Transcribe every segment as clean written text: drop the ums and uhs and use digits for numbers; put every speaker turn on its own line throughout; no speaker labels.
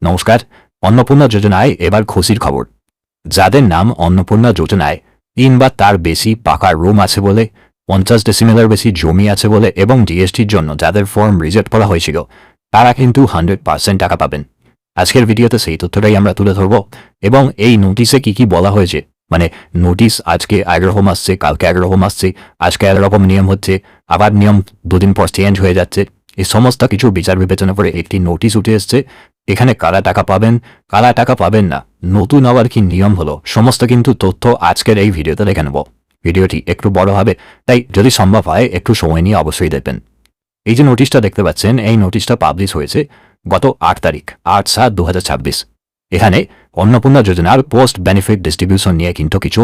নমস্কার। অন্নপূর্ণা যোজনায় এবার খুশির খবর। যাদের নাম অন্নপূর্ণা যোজনায় ৩ বা তার বেশি পাকা রুম আছে বলে, ৫০ ডেসিমেলের বেশি জমি আছে বলে এবং জিএসটির জন্য যাদের ফর্ম রিজেক্ট করা হয়েছিল তারা কিন্তু 100% টাকা পাবেন। আজকের ভিডিওতে সেই তথ্যটাই আমরা তুলে ধরব এবং এই নোটিশে কি বলা হয়েছে, মানে নোটিশ আজকে একরকম আসছে, কালকে একরকম আসছে, আজকে একরকম নিয়ম হচ্ছে, আবার নিয়ম দুদিন পর চেঞ্জ হয়ে যাচ্ছে। এই সমস্ত কিছু বিচার বিবেচনা করে একটি নোটিশ উঠে এসছে। এখানে কারা টাকা পাবেন, কারা টাকা পাবেন না, নতুন আবার কি নিয়ম হলো, সমস্ত কিন্তু তথ্য আজকের এই ভিডিওতে দেখে নেব। ভিডিওটি একটু বড় হবে, তাই যদি সম্ভব হয় একটু সময় নিয়ে অবশ্যই দেখবেন। এই যে নোটিশটা দেখতে পাচ্ছেন, এই নোটিশটা পাবলিশ হয়েছে গত ৮ তারিখ ৮/৭/২০২৬। এখানে অন্নপূর্ণা যোজনার পোস্ট বেনিফিট ডিস্ট্রিবিউশন নিয়ে কিন্তু কিছু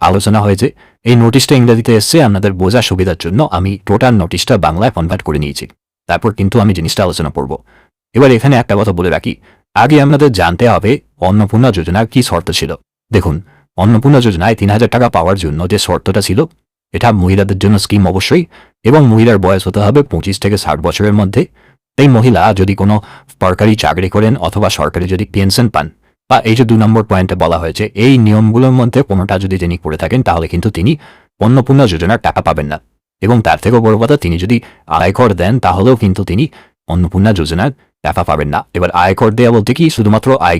আলোচনা হয়েছে। এই নোটিশটা ইংরেজিতে এসছে, আপনাদের বোঝার সুবিধার জন্য আমি টোটাল নোটিশটা বাংলায় কনভার্ট করে নিয়েছি, তারপর কিন্তু আমি জিনিসটা আলোচনা করব। এবার এখানে একটা কথা বলে রাখি, আগে আমাদের জানতে হবে অন্নপূর্ণা যোজনার কি শর্ত ছিল। দেখুন, অন্নপূর্ণা যোজনায় ৩,০০০ টাকা পাওয়ার জন্য যে শর্তটা ছিল, এটা মহিলাদের জন্য স্কিম অবশ্যই, এবং মহিলার বয়স হতে হবে ২৫ থেকে ৬০ বছরের মধ্যে। এই মহিলা যদি কোনো সরকারি চাকরি করেন অথবা সরকারি যদি পেনশন পান, বা এই যে ২ নম্বর পয়েন্টে বলা হয়েছে এই নিয়মগুলোর মধ্যে কোনোটা যদি তিনি করে থাকেন, তাহলে কিন্তু তিনি অন্নপূর্ণা যোজনার টাকা পাবেন না। এবং তার থেকেও বড় কথা, তিনি যদি আয়কর দেন তাহলেও কিন্তু তিনি অন্নপূর্ণা যোজনার টাকা পাবেন না। এবার আয়কর দেওয়া বলতে কি শুধুমাত্র আয়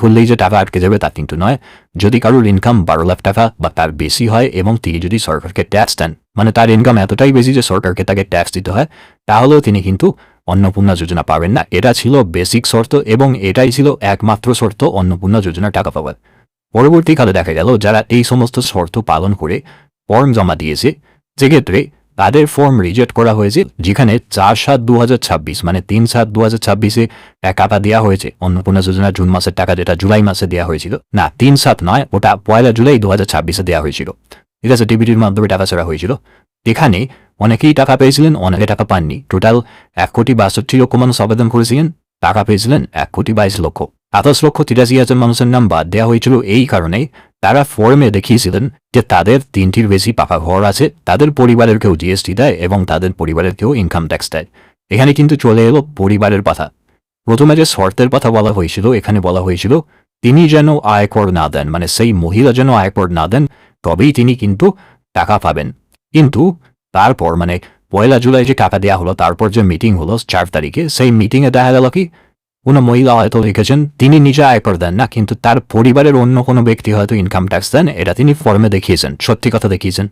করলেই যে টাকা আটকে যাবে তা কিন্তু নয়। যদি কারোর ইনকাম ১২ লাখ টাকা বা তার বেশি হয় এবং তিনি যদি সরকারকে ট্যাক্স দেন, মানে তার ইনকাম এতটাই বেশি যে সরকারকে তাকে ট্যাক্স দিতে হয়, তাহলেও তিনি কিন্তু অন্নপূর্ণা যোজনা পাবেন না। এটা ছিল বেসিক শর্ত এবং এটাই ছিল একমাত্র শর্ত অন্নপূর্ণা যোজনার টাকা পাওয়ার। পরবর্তীকালে দেখা গেল যারা এই সমস্ত শর্ত পালন করে ফর্ম জমা দিয়েছে, সেক্ষেত্রে তাদের ফর্ম রিজেক্ট করা হয়েছে, যেখানে ৪/৭/২০২৬ মানে ৩/৭/২০২৬-এ টাকা দেওয়া হয়েছে। অন্নপূর্ণা যোজনার জুন মাসের টাকা যেটা জুলাই মাসে দেওয়া হয়েছিল, না ৩/৭ নয়, ওটা ১ জুলাই ২০২৬-এ দেওয়া হয়েছিল। ঠিক আছে, ডিবিটির মাধ্যমে টাকা ছাড়া হয়েছিল। এখানে অনেকেই টাকা পেয়েছিলেন, অনেকে টাকা পাননি। টোটাল ১,৬২,০০,০০০ মানুষ আবেদন করেছিলেন, টাকা পেয়েছিলেন ১,২২,০০,০০০। ২৭,৮৩,০০০ মানুষের নাম বাদ দেওয়া হয়েছিল এই কারণেই তারা ফর্মে দেখিয়েছিলেন যে তাদের ৩টির বেশি পাকা ঘর আছে, তাদের পরিবারের কেউ জিএসটি দেয় এবং তাদের পরিবারের কেউ ইনকাম ট্যাক্স দেয়। এখানে কিন্তু চলে এলো পরিবারের কথা। প্রথমে যে শর্তের কথা বলা হয়েছিল, এখানে বলা হয়েছিল তিনি যেন আয়কর না দেন, মানে সেই মহিলা যেন আয়কর না দেন, তবেই তিনি কিন্তু টাকা পাবেন। কিন্তু তারপর মানে ১ জুলাই যে টাকা দেওয়া হলো, তারপর যে মিটিং হলো ৪ তারিখে, সেই মিটিংয়ে দেখা গেল কি কোনো মহিলা হয়তো লিখেছেন তিনি নিজে আয়কর দেন না, কিন্তু তার পরিবারের অন্য কোনো ব্যক্তি হয়তো ইনকাম ট্যাক্স দেন, এটা তিনি ফর্মে দেখিয়েছেন, সত্যি কথা দেখিয়েছেন।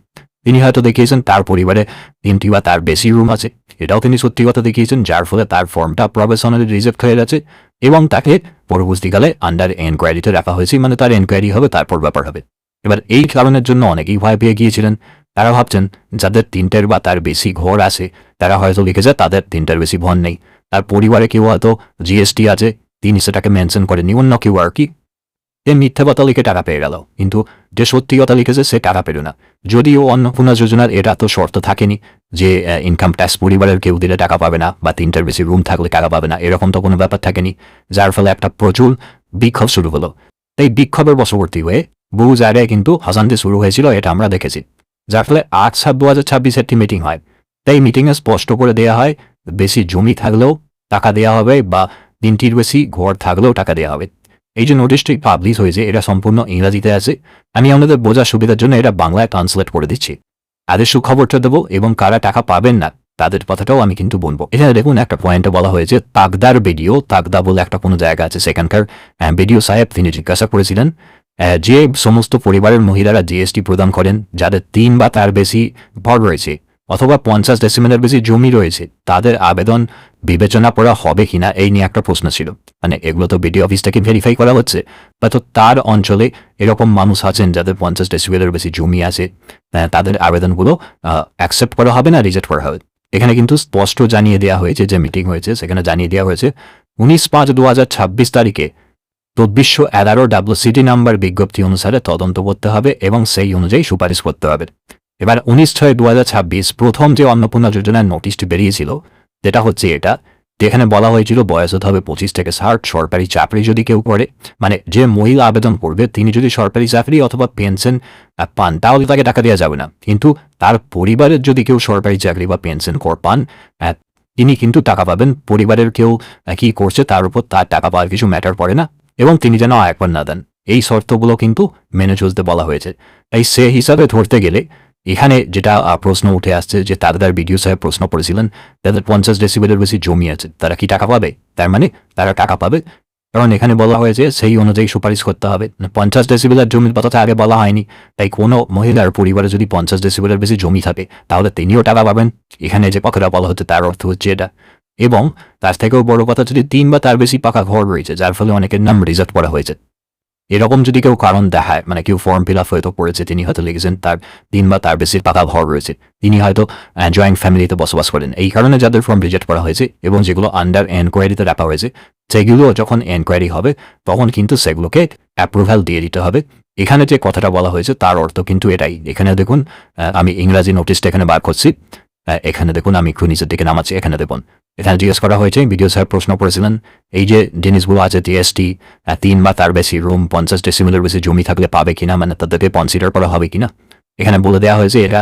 তিনি হয়তো দেখিয়েছেন তার পরিবারে ৩টি বা তার বেশি রুম আছে, এটাও তিনি সত্যি কথা দেখিয়েছেন, যার ফলে তার ফর্মটা প্রফেশনালি রিজেক্ট হয়ে গেছে এবং তাকে পরবর্তীকালে আন্ডার এনকোয়ারিতে রাখা হয়েছে, মানে তার এনকোয়ারি হবে, তারপর ব্যাপার হবে। এবার এই কারণের জন্য অনেকেই ভয় পেয়ে গিয়েছিলেন। তারা ভাবছেন যাদের ৩টের বা তার বেশি ঘর আছে, তারা হয়তো লিখেছে তাদের ৩টের বেশি ঘর নেই, তার পরিবারে কেউ হয়তো জিএসটি আছে, তিনি সেটাকে মেনশন করেনি, অন্য কেউ আর কি, সে মিথ্যা কথা লিখে টাকা পেয়ে গেল, কিন্তু যে সত্যি কথা লিখেছে সে টাকা পেল না। যদিও অন্নপূর্ণা যোজনার এটা তো শর্ত থাকেনি যে ইনকাম ট্যাক্স পরিবারের কেউ দিলে টাকা পাবে না বা ৩টার বেশি রুম থাকলে টাকা পাবে না, এরকম তো কোনো ব্যাপার থাকেনি, যার ফলে একটা প্রচুর বিক্ষোভ শুরু হলো। তাই বিক্ষোভের বশবর্তী হয়ে বহু জায়গায় কিন্তু হাসান্তি শুরু হয়েছিল, এটা আমরা দেখেছি। যার ফলে ৮/৭/২০২৬ একটি মিটিং হয়। তাই মিটিংয়ে স্পষ্ট করে দেওয়া হয় বেশি জমি থাকলেও টাকা দেওয়া হবে বা ৩টির বেশি ঘর থাকলেও টাকা দেওয়া হবে। এই যে নোটিশটি পাবলিশ হয়েছে এটা সম্পূর্ণ ইংরাজিতে আছে, আমি আপনাদের বোঝার সুবিধার জন্য এটা বাংলায় ট্রান্সলেট করে দিচ্ছি। আদের সুখবরটা দেবো এবং কারা টাকা পাবেন না তাদের কথাটাও আমি কিন্তু বলবো। এখানে দেখুন একটা পয়েন্টে বলা হয়েছে তাকদার ভিডিও, তাকদা বলে একটা কোনো জায়গা আছে, সেখানকার ভিডিও সাহেব তিনি জিজ্ঞাসা করেছিলেন যে সমস্ত পরিবারের মহিলারা জিএসটি প্রদান করেন, যাদের ৩ বা তার বেশি ঘর রয়েছে অথবা ৫০ ডেসিমেলের বেশি জমি রয়েছে, তাদের আবেদন বিবেচনা করা হবে কিনা, এই নিয়ে একটা প্রশ্ন ছিল। মানে এগুলো তো বিডিও অফিস থেকে ভেরিফাই করা হচ্ছে, তো তার অঞ্চলে এরকম মানুষ আছেন যাদের ৫০ ডেসিমেলের বেশি জমি আছে, তাদের আবেদনগুলো অ্যাকসেপ্ট করা হবে না রিজেক্ট করা হবে। এখানে কিন্তু স্পষ্ট জানিয়ে দেওয়া হয়েছে, যে মিটিং হয়েছে সেখানে জানিয়ে দেওয়া হয়েছে ১৯/৫/২০২৬ তারিখে ২৪১১ WCD নাম্বার বিজ্ঞপ্তি অনুসারে তদন্ত করতে হবে এবং সেই অনুযায়ী সুপারিশ করতে হবে। এবার ১৯/৬/২০২৬ প্রথম যে অন্নপূর্ণা যোজনার নোটিশটি বেরিয়েছিল, যেটা হচ্ছে এটা, যেখানে বলা হয়েছিল বয়স হতে হবে ২৫ থেকে ৬০, সরকারি চাকরি যদি কেউ করে, মানে যে মহিলা আবেদন করবে তিনি যদি সরকারি চাকরি অথবা পেনশন পান তাহলে তাকে টাকা দেওয়া যাবে না, কিন্তু তার পরিবারের যদি কেউ সরকারি চাকরি বা পেনশন পান তিনি কিন্তু টাকা পাবেন। পরিবারের কেউ কি করছে তার উপর তার টাকা পাওয়ার কিছু ম্যাটার পড়ে না, এবং তিনি যেন আয়কর না দেন, এই শর্তগুলো কিন্তু মেনে চলতে বলা হয়েছে। তাই সে হিসাবে ধরতে গেলে এখানে যেটা প্রশ্ন উঠে আসছে যে তাদের ভিডিও সাহেব প্রশ্ন করেছিলেন তাদের 50 ডেসিবেলের বেশি জমি আছে, তারা কি টাকা পাবে? তার মানে তারা টাকা পাবে, কারণ এখানে বলা হয়েছে সেই অনুযায়ী সুপারিশ করতে হবে। 50 ডেসিবেলের জমির কথা আগে বলা হয়নি, তাই কোনো মহিলার পরিবারে যদি 50 ডেসিবেলের বেশি জমি থাকে তাহলে তিনিও টাকা পাবেন। এখানে যে কথাটা বলা হচ্ছে তার অর্থ হচ্ছে এটা। এবং তার থেকেও বড় কথা, যদি 3 বা তার বেশি পাকা ঘর রয়েছে যার ফলে অনেকের নাম রিজেক্ট করা হয়েছে, এরকম যদি কেউ কারণ দেখায়, মানে কেউ ফর্ম ফিল আপ হয়তো করেছে, তিনি হয়তো লিখেছেন তার 3 বা তার বেশি পাকা ঘর রয়েছে, তিনি হয়তো জয়েন্ট ফ্যামিলিতে বসবাস করেন, এই কারণে যাদের ফর্ম রিজেক্ট করা হয়েছে এবং যেগুলো আন্ডার এনকোয়ারিতে রাখা হয়েছে, সেগুলো যখন এনকোয়ারি হবে তখন কিন্তু সেগুলোকে অ্যাপ্রুভাল দিয়ে দিতে হবে। এখানে যে কথাটা বলা হয়েছে তার অর্থ কিন্তু এটাই। এখানে দেখুন, আমি ইংরাজি নোটিশটা এখানে বার করছি, এখানে দেখুন, আমি একটু নিচের দিকে নামাচ্ছি, এখানে দেখুন এখানে জিজ্ঞেস করা হয়েছে, ভিডিও সাহেব প্রশ্ন করেছিলেন এই যে জিনিসগুলো আছে জিএসটি, 3 বা তার বেশি রুম, 50 ডেসিমেলের বেশি জমি থাকলে পাবে কিনা, মানে তাদেরকে কনসিডার করা হবে কিনা। এখানে বলে দেওয়া হয়েছে, এটা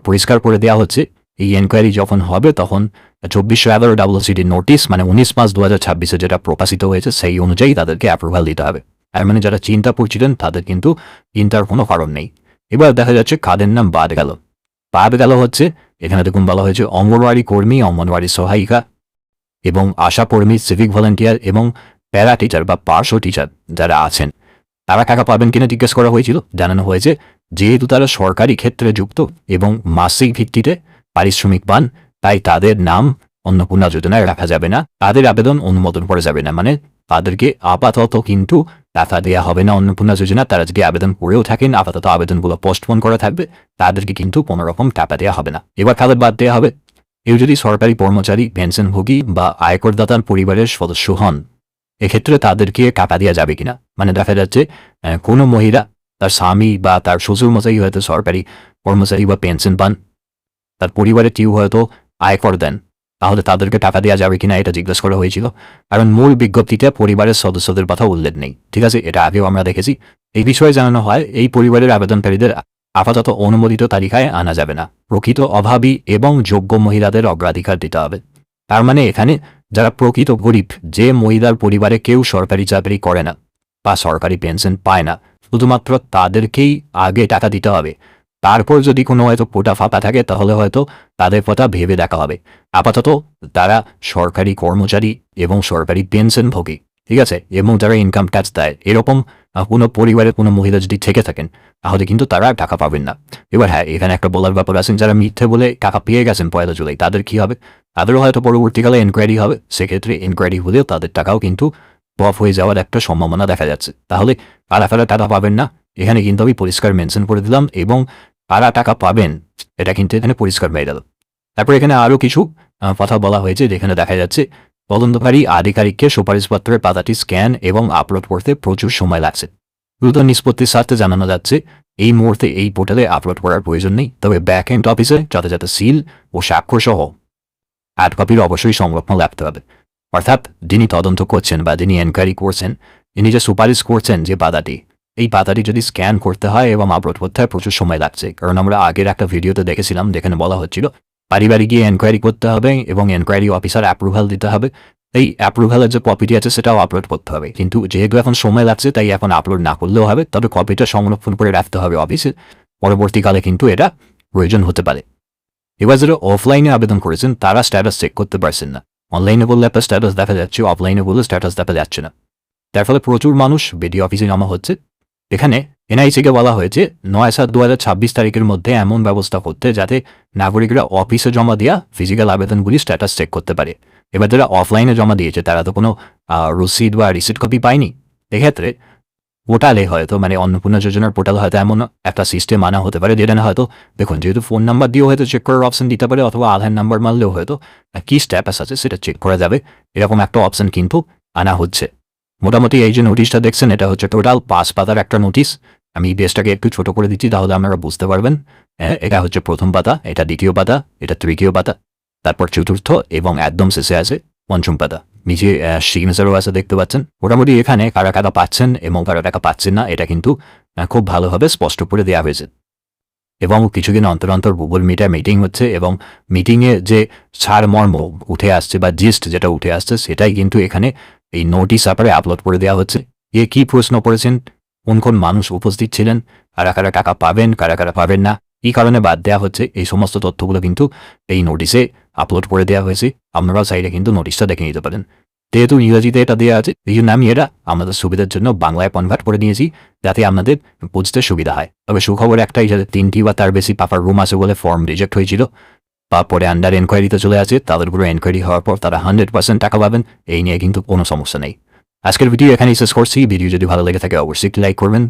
পরিষ্কার করে দেওয়া হচ্ছে, এই এনকোয়ারি যখন হবে তখন 2411 WCD নোটিশ, মানে 19/5/2026 যেটা প্রকাশিত হয়েছে সেই অনুযায়ী তাদেরকে অ্যাপ্রুভাল দিতে হবে। আর মানে যারা চিন্তা করছিলেন তাদের কিন্তু চিন্তার কোনো কারণ নেই। এবার দেখা যাচ্ছে কাদের নাম বাদ গেল হচ্ছে, এখানে দেখুন বলা হয়েছে অঙ্গনওয়াড়ি কর্মী, অঙ্গনওয়াড়ি সহায়িকা এবং আশা কর্মী, সিভিক ভলেন্টিয়ার এবং প্যারা টিচার বা পার্শ্ব টিচার যারা আছেন তারা টাকা পাবেন কিনা জিজ্ঞেস করা হয়েছিল। জানানো হয়েছে যেহেতু তারা সরকারি ক্ষেত্রে যুক্ত এবং মাসিক ভিত্তিতে পারিশ্রমিক পান, তাই তাদের নাম অন্নপূর্ণা যোজনায় রাখা যাবে না, তাদের আবেদন অনুমোদন করা যাবে না। মানে তাদেরকে আপাতত কিন্তু টাকা দেওয়া হবে না অন্নপূর্ণা যোজনা। তারা যদি আবেদন করেও থাকেন, আপাতত আবেদনগুলো পোস্টপোন করা থাকবে, তাদেরকে কিন্তু কোনো রকম টাকা দেওয়া হবে না। এবার তাদের বাদ দেওয়া হবে কেউ যদি সরকারি কর্মচারী, পেনশনভোগী বা আয়করদাতার পরিবারের সদস্য হন, এক্ষেত্রে তাদেরকে টাকা দেওয়া যাবে কিনা। মানে দেখা যাচ্ছে কোনো মহিলা, তার স্বামী বা তার শ্বশুর মশাই হয়তো সরকারি কর্মচারী বা পেনশন পান, তার পরিবারের কেউ হয়তো আয়কর দেন, তাহলে তাদেরকে টাকা দেওয়া যাবে কিনা এটা জিজ্ঞেস করা হয়েছিল। কারণ মূল বিজ্ঞপ্তিতে পরিবারের সদস্যদের কথা উল্লেখ নেই, ঠিক আছে, এটা আগেও আমরা দেখেছি। এই বিষয়ে জানানো হয় এই পরিবারের আবেদনকারীদের আপাতত অনুমোদিত তালিকায় আনা যাবে না, প্রকৃত অভাবী এবং যোগ্য মহিলাদের অগ্রাধিকার দিতে হবে। তার মানে এখানে যারা প্রকৃত গরিব, যে মহিলার পরিবারে কেউ সরকারি চাকরি করে না বা সরকারি পেনশন পায় না, শুধুমাত্র তাদেরকেই আগে টাকা দিতে হবে। তারপর যদি কোনো হয়তো কোটা ফাঁকা থাকে তাহলে হয়তো তাদের কথা ভেবে দেখা হবে। আপাতত তারা সরকারি কর্মচারী এবং সরকারি পেনশনভোগী, ঠিক আছে, এবং যারা ইনকাম ট্যাক্স দেয়, এরকম কোনো পরিবারের কোনো মহিলা যদি থেকে থাকেন তাহলে কিন্তু তারা টাকা পাবেন না। এবার হ্যাঁ, এখানে একটা বলার ব্যাপার আছেন, যারা মিথ্যে বলে টাকা পেয়ে গেছেন 1 জুলাই, তাদের কি হবে? তাদেরও হয়তো পরবর্তীকালে এনকোয়ারি হবে, সেক্ষেত্রে এনকোয়ারি হলেও তাদের টাকাও কিন্তু বফ হয়ে যাওয়ার একটা সম্ভাবনা দেখা যাচ্ছে। তাহলে কারা টাকা পাবেন না, এখানে কিন্তু আমি পরিষ্কার মেনশন করে দিলাম, এবং কারা টাকা পাবেন এটা কিন্তু এখানে পরিষ্কার হয়ে গেল। তারপর এখানে আরও কিছু কথা বলা হয়েছে, যেখানে দেখা যাচ্ছে তদন্তকারী আধিকারিককে সুপারিশপত্রের পাতাটি স্ক্যান এবং আপলোড করতে প্রচুর সময় লাগছে। দ্রুত নিষ্পত্তির স্বার্থে জানানো যাচ্ছে এই মুহূর্তে এই পোর্টালে আপলোড করার প্রয়োজন নেই, তবে ব্যাক এন্ড অফিসে যাতে সিল ও স্বাক্ষর সহ 8 কপির অবশ্যই সংরক্ষণ রাখতে হবে। অর্থাৎ যিনি তদন্ত করছেন বা যিনি এনকোয়ারি করছেন, তিনি যে সুপারিশ করছেন যে পাতাটি, এই পাতাটি যদি স্ক্যান করতে হয় এবং আপলোড করতে হয় প্রচুর সময় লাগছে। কারণ আমরা আগের একটা ভিডিওতে দেখেছিলাম যেখানে বলা হচ্ছিল পারিবারিক গিয়ে এনকোয়ারি করতে হবে এবং এনকোয়ারি অফিসার অ্যাপ্রুভাল দিতে হবে, এই অ্যাপ্রুভালের যে কপিটি আছে সেটাও আপলোড করতে হবে। কিন্তু যেহেতু এখন সময় লাগছে তাই এখন আপলোড না করলেও হবে, তবে কপিটা সংরক্ষণ করে রাখতে হবে অফিসে, পরবর্তীকালে কিন্তু এটা প্রয়োজন হতে পারে। এবার যারা অফলাইনে আবেদন করেছেন তারা স্ট্যাটাস চেক করতে পারছেন না, অনলাইনে বললে একটা স্ট্যাটাস দেখা যাচ্ছে, অফলাইনে বললে স্ট্যাটাস দেখা যাচ্ছে না। তার ফলে প্রচুর মানুষ বিডিও অফিসে জমা হচ্ছে। এখানে এনআইসিকে বলা হয়েছে 9/7/2026 তারিখের মধ্যে এমন ব্যবস্থা করতে যাতে নাগরিকরা অফিসে জমা দেওয়া ফিজিক্যাল আবেদনগুলি স্ট্যাটাস চেক করতে পারে। এবার যারা অফলাইনে জমা দিয়েছে তারা তো কোনো রসিদ বা রিসিট কপি পায়নি, এক্ষেত্রে পোর্টালে হয়তো, মানে অন্নপূর্ণা যোজনার পোর্টালে হয়তো এমন একটা সিস্টেম আনা হতে পারে যেটা না হয়তো, দেখুন যেহেতু ফোন নাম্বার দিয়েও হয়তো চেক করার অপশন দিতে পারে, অথবা আধার নাম্বার মারলেও হয়তো কি স্ট্যাটাস আছে সেটা চেক করা যাবে, এরকম একটা অপশন কিন্তু আনা হচ্ছে। মোটামুটি এই যে নোটিশটা দেখছেন এটা হচ্ছে টোটাল 5 পাতার একটা নোটিশ। আমি বেসটাকে একটু ছোট করে দিচ্ছি তাহলে আপনারা বুঝতে পারবেন। এটা হচ্ছে প্রথম পাতা, এটা দ্বিতীয় পাতা, এটা তৃতীয় পাতা, তারপর চতুর্থ এবং একদম শেষে আছে পঞ্চম পাতা। নিচে সিগনেচারও আছে দেখতে পাচ্ছেন। মোটামুটি এখানে কারা টাকা পাচ্ছেন এবং কারা টাকা পাচ্ছেন না এটা কিন্তু খুব ভালোভাবে স্পষ্ট করে দেওয়া হয়েছে। এবং কিছুদিন অন্তর অন্তর গুগল মিটে মিটিং হচ্ছে এবং মিটিংয়ে যে সারমর্ম উঠে আসছে বা জিস্ট যেটা উঠে আসছে সেটাই কিন্তু এখানে এই নোটিশ আকারে আপলোড করে দেওয়া হচ্ছে। এ কি প্রশ্ন করেছেন, কোন কোন মানুষ উপস্থিত ছিলেন, কারা কারা টাকা পাবেন, কারা কারা পাবেন না, কী কারণে বাদ দেওয়া হচ্ছে, এই সমস্ত তথ্যগুলো কিন্তু এই নোটিশে আপলোড করে দেওয়া হয়েছে। আপনারাও চাইলে কিন্তু নোটিশটা দেখে নিতে পারেন। যেহেতু ইংরেজিতে এটা দেওয়া আছে এই জন্য আমি এটা আমাদের সুবিধার জন্য বাংলায় কনভার্ট করে নিয়েছি, যাতে আপনাদের বুঝতে সুবিধা হয়। তবে সুখবর একটাই, যাদের 3টি বা তার বেশি পাপার রুম আছে বলে ফর্ম রিজেক্ট হয়েছিল বা পরে আন্ডার এনকোয়ারিতে চলে আছে, তাদের উপরে এনকোয়ারি হওয়ার পর তারা 100% টাকা পাবেন। এই নিয়ে কিন্তু কোনো সমস্যা নেই। আজকের ভিডিও এখানেই শেষ করছি। ভিডিও যদি ভালো লেগে থাকে অবশ্যই লাইক করবেন।